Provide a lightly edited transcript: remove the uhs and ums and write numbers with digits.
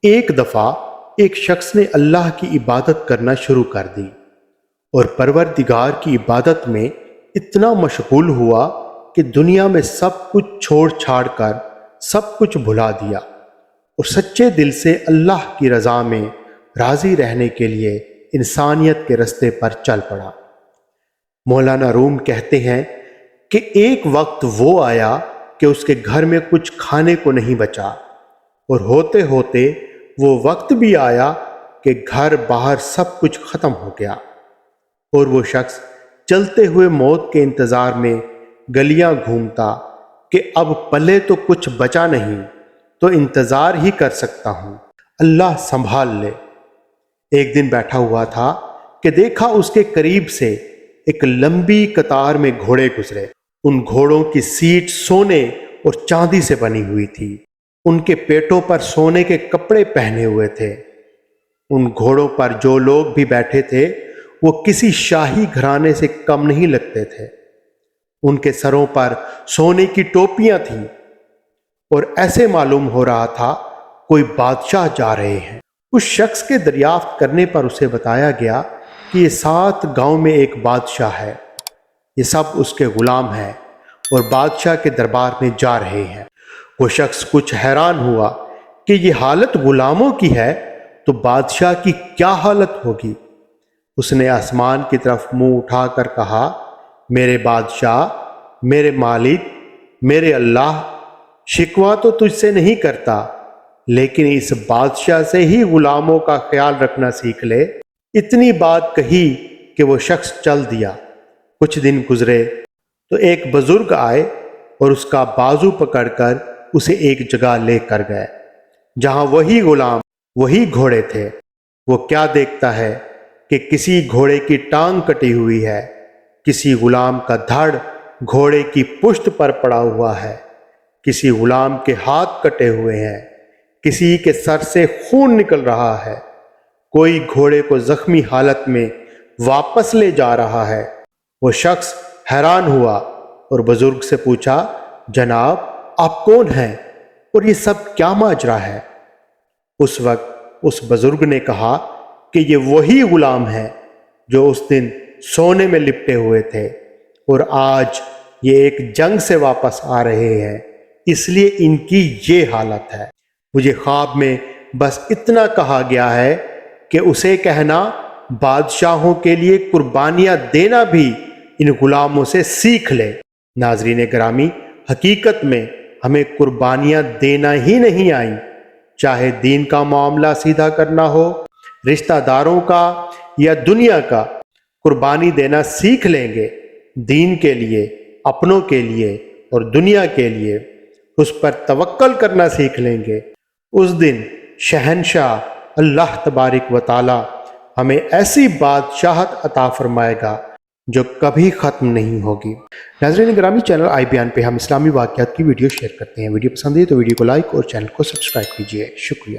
ایک دفعہ ایک شخص نے اللہ کی عبادت کرنا شروع کر دی اور پروردگار کی عبادت میں اتنا مشغول ہوا کہ دنیا میں سب کچھ چھوڑ چھاڑ کر سب کچھ بھلا دیا اور سچے دل سے اللہ کی رضا میں راضی رہنے کے لیے انسانیت کے رستے پر چل پڑا۔ مولانا روم کہتے ہیں کہ ایک وقت وہ آیا کہ اس کے گھر میں کچھ کھانے کو نہیں بچا، اور ہوتے ہوتے وہ وقت بھی آیا کہ گھر باہر سب کچھ ختم ہو گیا، اور وہ شخص چلتے ہوئے موت کے انتظار میں گلیاں گھومتا کہ اب پلے تو کچھ بچا نہیں تو انتظار ہی کر سکتا ہوں، اللہ سنبھال لے۔ ایک دن بیٹھا ہوا تھا کہ دیکھا اس کے قریب سے ایک لمبی قطار میں گھوڑے گزرے۔ ان گھوڑوں کی سیٹ سونے اور چاندی سے بنی ہوئی تھی، ان کے پیٹوں پر سونے کے کپڑے پہنے ہوئے تھے۔ ان گھوڑوں پر جو لوگ بھی بیٹھے تھے وہ کسی شاہی گھرانے سے کم نہیں لگتے تھے۔ ان کے سروں پر سونے کی ٹوپیاں تھیں اور ایسے معلوم ہو رہا تھا کوئی بادشاہ جا رہے ہیں۔ اس شخص کے دریافت کرنے پر اسے بتایا گیا کہ یہ 7 گاؤں میں ایک بادشاہ ہے، یہ سب اس کے غلام ہیں اور بادشاہ کے دربار میں جا رہے ہیں۔ وہ شخص کچھ حیران ہوا کہ یہ حالت غلاموں کی ہے تو بادشاہ کی کیا حالت ہوگی۔ اس نے آسمان کی طرف منہ اٹھا کر کہا، میرے بادشاہ، میرے مالک، میرے اللہ، شکوہ تو تجھ سے نہیں کرتا، لیکن اس بادشاہ سے ہی غلاموں کا خیال رکھنا سیکھ لے۔ اتنی بات کہی کہ وہ شخص چل دیا۔ کچھ دن گزرے تو ایک بزرگ آئے اور اس کا بازو پکڑ کر اسے ایک جگہ لے کر گئے جہاں وہی غلام، وہی گھوڑے تھے۔ وہ کیا دیکھتا ہے کہ کسی گھوڑے کی ٹانگ کٹی ہوئی ہے، کسی غلام کا دھڑ گھوڑے کی پشت پر پڑا ہوا ہے، کسی غلام کے ہاتھ کٹے ہوئے ہیں، کسی کے سر سے خون نکل رہا ہے، کوئی گھوڑے کو زخمی حالت میں واپس لے جا رہا ہے۔ وہ شخص حیران ہوا اور بزرگ سے پوچھا، جناب آپ کون ہیں اور یہ سب کیا ماجرا ہے؟ اس وقت اس بزرگ نے کہا کہ یہ وہی غلام ہیں جو اس دن سونے میں لپٹے ہوئے تھے اور آج یہ ایک جنگ سے واپس آ رہے ہیں، اس لیے ان کی یہ حالت ہے۔ مجھے خواب میں بس اتنا کہا گیا ہے کہ اسے کہنا بادشاہوں کے لیے قربانیاں دینا بھی ان غلاموں سے سیکھ لے۔ ناظرین گرامی، حقیقت میں ہمیں قربانیاں دینا ہی نہیں آئیں، چاہے دین کا معاملہ سیدھا کرنا ہو، رشتہ داروں کا یا دنیا کا، قربانی دینا سیکھ لیں گے دین کے لیے، اپنوں کے لیے اور دنیا کے لیے، اس پر توکل کرنا سیکھ لیں گے، اس دن شہنشاہ اللہ تبارک و تعالی ہمیں ایسی بادشاہت عطا فرمائے گا جو کبھی ختم نہیں ہوگی۔ ناظرین گرامی، چینل آئی بیان پہ ہم اسلامی واقعات کی ویڈیو شیئر کرتے ہیں۔ ویڈیو پسند ہے تو ویڈیو کو لائک اور چینل کو سبسکرائب کیجیے۔ شکریہ۔